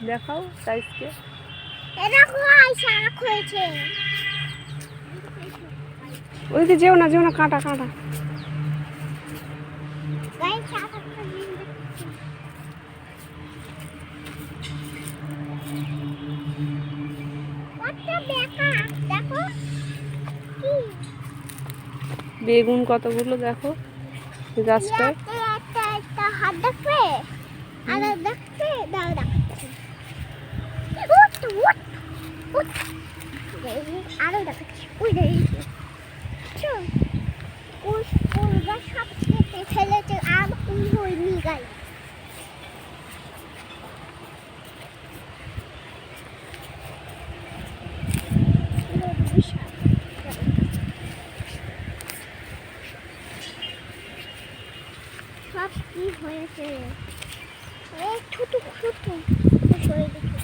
দেখাও সাইজকে। ওইদিকে যেও না কাঁটা কাঁটা। বেগুন কতগুলো দেখো গাছটায়। হাত দেখবে আর দেখবে দাও দেখাচ্ছি। আরো দেখাচ্ছি। ওই দেখি সব কেটে ফেলেছে আর ওই নিগাই। সব কি হয়েছে ছোট ছোট সরে দেখি